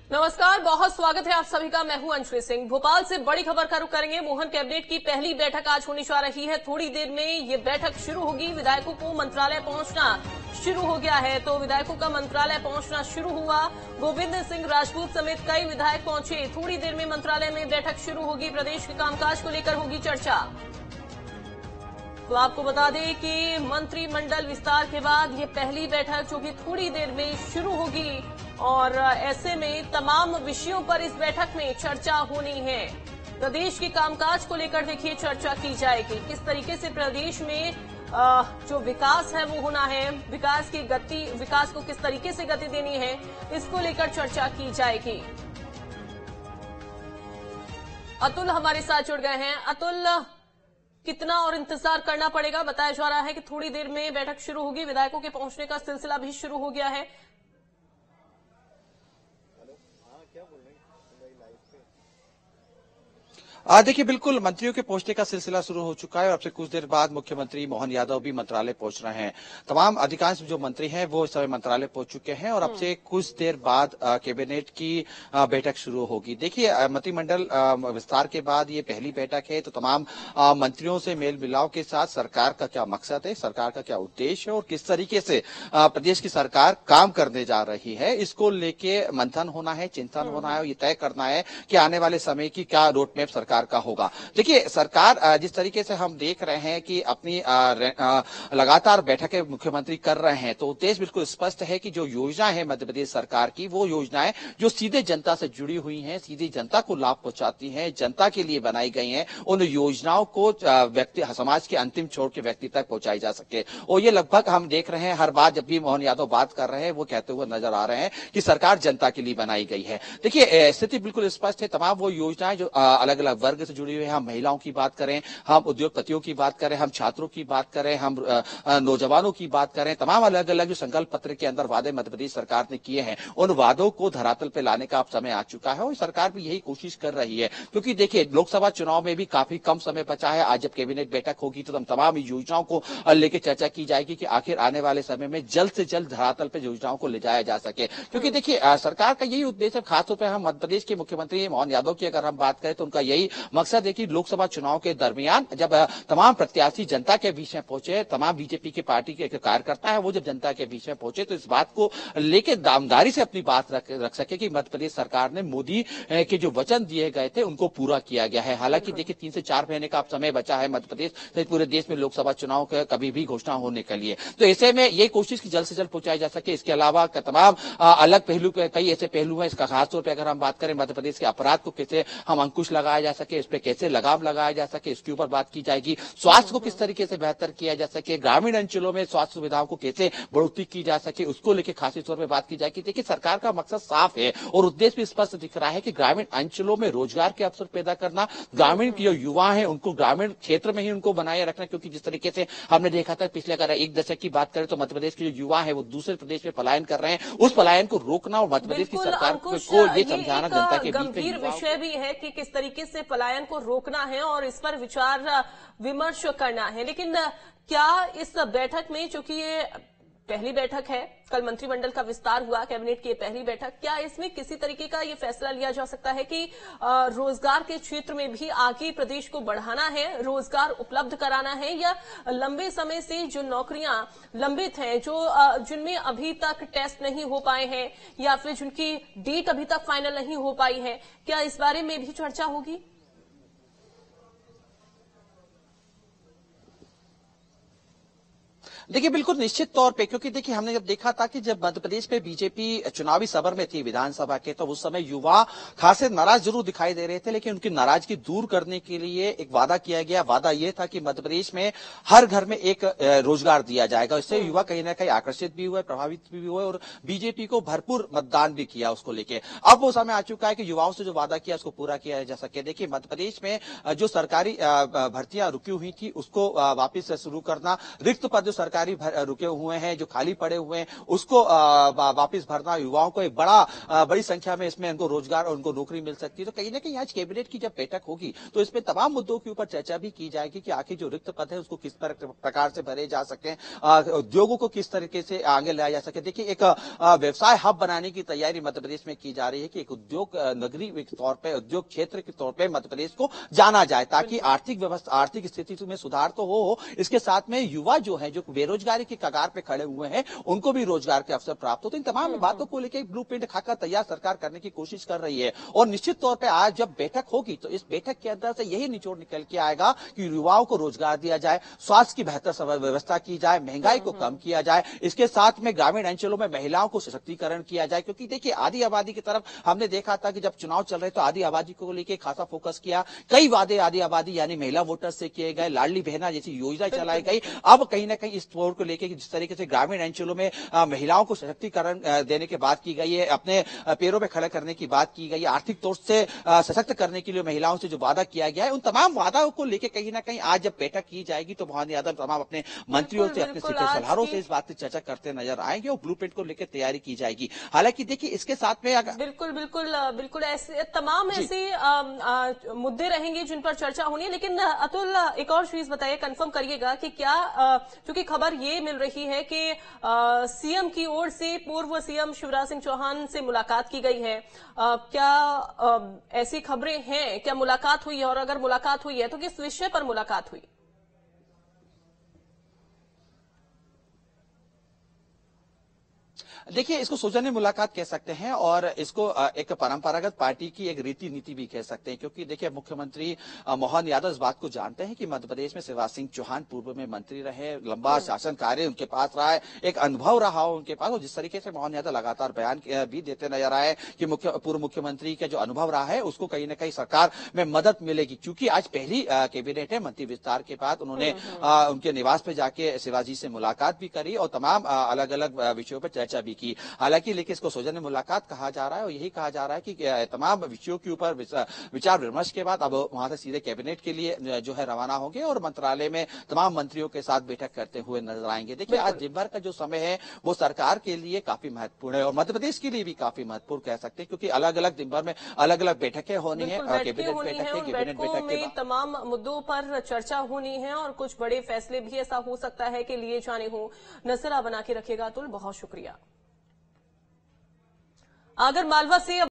नमस्कार, बहुत स्वागत है आप सभी का। मैं हूं अंशुली सिंह। भोपाल से बड़ी खबर का रुख करेंगे। मोहन कैबिनेट की पहली बैठक आज होने जा रही है। थोड़ी देर में ये बैठक शुरू होगी। विधायकों को मंत्रालय पहुंचना शुरू हो गया है, तो विधायकों का मंत्रालय पहुंचना शुरू हुआ। गोविंद सिंह राजपूत समेत कई विधायक पहुंचे। थोड़ी देर में मंत्रालय में बैठक शुरू होगी। प्रदेश के कामकाज को लेकर होगी चर्चा। तो आपको बता दें कि मंत्रिमंडल विस्तार के बाद ये पहली बैठक जो कि थोड़ी देर में शुरू होगी और ऐसे में तमाम विषयों पर इस बैठक में चर्चा होनी है। प्रदेश के कामकाज को लेकर देखिए चर्चा की जाएगी। किस तरीके से प्रदेश में जो विकास है वो होना है, विकास को किस तरीके से गति देनी है, इसको लेकर चर्चा की जाएगी। अतुल हमारे साथ जुड़ गए हैं। अतुल, कितना और इंतजार करना पड़ेगा? बताया जा रहा है कि थोड़ी देर में बैठक शुरू होगी। विधायकों के पहुंचने का सिलसिला भी शुरू हो गया है। देखिए, बिल्कुल मंत्रियों के पहुंचने का सिलसिला शुरू हो चुका है और अब से कुछ देर बाद मुख्यमंत्री मोहन यादव भी मंत्रालय पहुंच रहे हैं। तमाम अधिकांश जो मंत्री हैं वो इस समय मंत्रालय पहुंच चुके हैं और अब से कुछ देर बाद कैबिनेट की बैठक शुरू होगी। देखिए, मंत्रिमंडल विस्तार के बाद ये पहली बैठक है, तो तमाम मंत्रियों से मेल मिलाव के साथ सरकार का क्या मकसद है, सरकार का क्या उद्देश्य है और किस तरीके से प्रदेश की सरकार काम करने जा रही है, इसको लेके मंथन होना है, चिंतन होना है और ये तय करना है कि आने वाले समय की क्या रोडमैप सरकार का होगा। देखिए, सरकार जिस तरीके से हम देख रहे हैं कि अपनी लगातार बैठकें मुख्यमंत्री कर रहे हैं, तो उद्देश्य बिल्कुल स्पष्ट है कि जो योजना है मध्य प्रदेश सरकार की, वो योजनाएं जो सीधे जनता से जुड़ी हुई हैं, सीधी जनता को लाभ पहुंचाती हैं, जनता के लिए बनाई गई हैं, उन योजनाओं को समाज के अंतिम छोर के व्यक्ति तक पहुंचाई जा सके। और ये लगभग हम देख रहे हैं हर बार जब भी मोहन यादव बात कर रहे हैं वो कहते हुए नजर आ रहे हैं कि सरकार जनता के लिए बनाई गई है। देखिए, स्थिति बिल्कुल स्पष्ट है। तमाम वो योजनाएं जो अलग अलग वर्ग से जुड़ी हुई है, हम महिलाओं की बात करें, हम उद्योगपतियों की बात करें, हम छात्रों की बात करें, हम नौजवानों की बात करें, तमाम अलग अलग जो संकल्प पत्र के अंदर वादे मध्य प्रदेश सरकार ने किए हैं, उन वादों को धरातल पे लाने का अब समय आ चुका है और सरकार भी यही कोशिश कर रही है। क्योंकि देखिए, लोकसभा चुनाव में भी काफी कम समय बचा है। आज जब कैबिनेट बैठक होगी तो तमाम योजनाओं को लेकर चर्चा की जाएगी कि आखिर आने वाले समय में जल्द से जल्द धरातल पे योजनाओं को ले जाया जा सके। क्योंकि देखिए, सरकार का यही उद्देश्य, खासतौर पर हम मध्य प्रदेश के मुख्यमंत्री मोहन यादव की अगर हम बात करें तो उनका यही मकसद है कि लोकसभा चुनाव के दरमियान जब तमाम प्रत्याशी जनता के बीच में पहुंचे, तमाम बीजेपी की पार्टी के कार्यकर्ता है वो जब जनता के बीच में पहुंचे, तो इस बात को लेकर दामदारी से अपनी बात रख सके कि मध्य प्रदेश सरकार ने मोदी के जो वचन दिए गए थे उनको पूरा किया गया है। हालांकि देखिए, 3 से 4 महीने का अब समय बचा है मध्य प्रदेश सहित पूरे देश में लोकसभा चुनाव का कभी भी घोषणा होने के लिए। तो ऐसे में ये कोशिश की जल्द से जल्द पहुंचाई जा सके। इसके अलावा तमाम अलग पहलू पे कई ऐसे पहलू है। इसका खासतौर पर अगर हम बात करें मध्य प्रदेश के अपराध को कैसे हम अंकुश लगाया जा सके, इस पे कैसे लगाम लगाया जा सके, इसके ऊपर बात की जाएगी। स्वास्थ्य को किस तरीके से बेहतर किया जा सके, ग्रामीण अंचलों में स्वास्थ्य सुविधाओं को कैसे बढ़ोतरी की जा सके, उसको लेकर खासी तौर पर बात की जाएगी। देखिए, सरकार का मकसद साफ है और उद्देश्य भी स्पष्ट दिख रहा है कि ग्रामीण अंचलों में रोजगार के अवसर पैदा करना, ग्रामीण के जो युवा है उनको ग्रामीण क्षेत्र में ही उनको बनाए रखना। क्योंकि जिस तरीके से हमने देखा था पिछले अगर एक दशक की बात करें तो मध्य प्रदेश के जो युवा है वो दूसरे प्रदेश में पलायन कर रहे हैं, उस पलायन को रोकना और मध्य प्रदेश की सरकार को ये समझाना जनता के बीच में गंभीर विषय भी है कि किस तरीके से पलायन को रोकना है और इस पर विचार विमर्श करना है। लेकिन क्या इस बैठक में, चूंकि ये पहली बैठक है, कल मंत्रिमंडल का विस्तार हुआ, कैबिनेट की पहली बैठक, क्या इसमें किसी तरीके का ये फैसला लिया जा सकता है कि रोजगार के क्षेत्र में भी आगे प्रदेश को बढ़ाना है, रोजगार उपलब्ध कराना है, या लंबे समय से जो नौकरियां लंबित हैं, जो जिनमें अभी तक टेस्ट नहीं हो पाए हैं या फिर जिनकी डेट अभी तक फाइनल नहीं हो पाई है, क्या इस बारे में भी चर्चा होगी? देखिए, बिल्कुल निश्चित तौर पे, क्योंकि देखिए हमने जब देखा था कि जब मध्य प्रदेश में बीजेपी चुनावी सभर में थी विधानसभा के, तो उस समय युवा खासे नाराज जरूर दिखाई दे रहे थे, लेकिन उनकी नाराजगी दूर करने के लिए एक वादा किया गया। वादा यह था कि मध्य प्रदेश में हर घर में एक रोजगार दिया जाएगा। इससे युवा कहीं ना कहीं आकर्षित भी हुए, प्रभावित भी हुए और बीजेपी को भरपूर मतदान भी किया उसको लेके। अब वो समय आ चुका है कि युवाओं से जो वादा किया उसको पूरा किया जा सके। देखिए, मध्य प्रदेश में जो सरकारी भर्तियां रुकी हुई थी उसको वापिस शुरू करना, रिक्त पद जो सरकार सरकारी रुके हुए हैं, जो खाली पड़े हुए हैं, उसको वापस भरना, युवाओं को एक बड़ी संख्या में इसमें उनको रोजगार और उनको नौकरी मिल सकती है। तो कहीं ना कहीं आज कैबिनेट की जब बैठक होगी तो इसमें तमाम मुद्दों के ऊपर चर्चा भी की जाएगी कि आखिर जो रिक्त पद है उसको किस प्रकार से भरे जा सके, उद्योगों को किस तरीके से आगे लाया जा सके। देखिए, एक व्यवसाय हब बनाने की तैयारी मध्य प्रदेश में की जा रही है कि एक उद्योग नगरी के तौर पर, उद्योग क्षेत्र के तौर पर मध्य प्रदेश को जाना जाए, ताकि आर्थिक व्यवस्था, आर्थिक स्थिति में सुधार तो हो, इसके साथ में युवा जो है, जो बेरोजगारी की कगार पे खड़े हुए हैं, उनको भी रोजगार के अवसर प्राप्त हो। तो इन तमाम बातों को लेकर ब्लूप्रिंट खाका तैयार सरकार करने की कोशिश कर रही है। और निश्चित तौर पर आज जब बैठक होगी तो इस बैठक के अंदर से यही निचोड़ निकल के आएगा कि युवाओं को रोजगार दिया जाए, स्वास्थ्य की बेहतर व्यवस्था की जाए, महंगाई को कम किया जाए, इसके साथ में ग्रामीण अंचलों में महिलाओं को सशक्तिकरण किया जाए। क्योंकि देखिए, आधी आबादी की तरफ हमने देखा था कि जब चुनाव चल रहे तो आधी आबादी को लेकर खासा फोकस किया, कई वादे आधी आबादी यानी महिला वोटर्स से किए गए, लाडली बहना जैसी योजना चलाई गई। अब कहीं ना कहीं इस तौर को लेकर जिस तरीके से ग्रामीण अंचलों में महिलाओं को सशक्तिकरण देने की बात की गई है, अपने पैरों पर खड़ा करने की बात की गई है, आर्थिक तौर से सशक्त करने के लिए महिलाओं से जो वादा किया गया है, उन तमाम वादाओं को लेकर कहीं ना कहीं आज जब बैठक की जाएगी तो मोहन यादव तमाम अपने मंत्रियों से, अपने सीनियर सलाहकारों से इस बात पर चर्चा करते नजर आएंगे और ब्लूप्रिंट को लेकर तैयारी की जाएगी। हालांकि देखिए, इसके साथ में बिल्कुल ऐसे तमाम ऐसे मुद्दे रहेंगे जिन पर चर्चा होनी है। लेकिन अतुल, एक और चीज बताइए, कंफर्म करिएगा कि क्या, क्योंकि खबर ये मिल रही है कि सीएम की ओर से पूर्व सीएम शिवराज सिंह चौहान से मुलाकात की गई है, क्या ऐसी खबरें हैं? क्या मुलाकात हुई है, और अगर मुलाकात हुई है तो किस विषय पर मुलाकात हुई? देखिए, इसको सौजन्य मुलाकात कह सकते हैं और इसको एक परंपरागत पार्टी की एक रीति नीति भी कह सकते हैं। क्योंकि देखिए, मुख्यमंत्री मोहन यादव इस बात को जानते हैं कि मध्य प्रदेश में शिवराज सिंह चौहान पूर्व में मंत्री रहे, लंबा शासन कार्य उनके पास रहा है, एक अनुभव रहा हो उनके पास। और जिस तरीके से मोहन यादव लगातार बयान भी देते नजर आए कि पूर्व मुख्यमंत्री का जो अनुभव रहा है उसको कहीं ना कहीं सरकार में मदद मिलेगी। क्योंकि आज पहली कैबिनेट है, मंत्री विस्तार के बाद उन्होंने उनके निवास पे जाके शिवाजी से मुलाकात भी करी और तमाम अलग अलग विषयों पर चर्चा भी की। हालांकि लेकिन इसको सौजन्य मुलाकात कहा जा रहा है और यही कहा जा रहा है कि तमाम विषयों के ऊपर विचार विमर्श के बाद अब वहां से सीधे कैबिनेट के लिए जो है रवाना होंगे और मंत्रालय में तमाम मंत्रियों के साथ बैठक करते हुए नजर आएंगे। देखिए, आज दिन भर का जो समय है वो सरकार के लिए काफी महत्वपूर्ण है और मध्य प्रदेश के लिए भी काफी महत्वपूर्ण कह सकते हैं। क्योंकि अलग अलग दिन भर में अलग अलग बैठकें होनी है, कैबिनेट बैठक में तमाम मुद्दों पर चर्चा होनी है और कुछ बड़े फैसले भी ऐसा हो सकता है कि लिए जाने हो। नजरा बना के रखिएगा अतुल, बहुत शुक्रिया। आगर मालवा से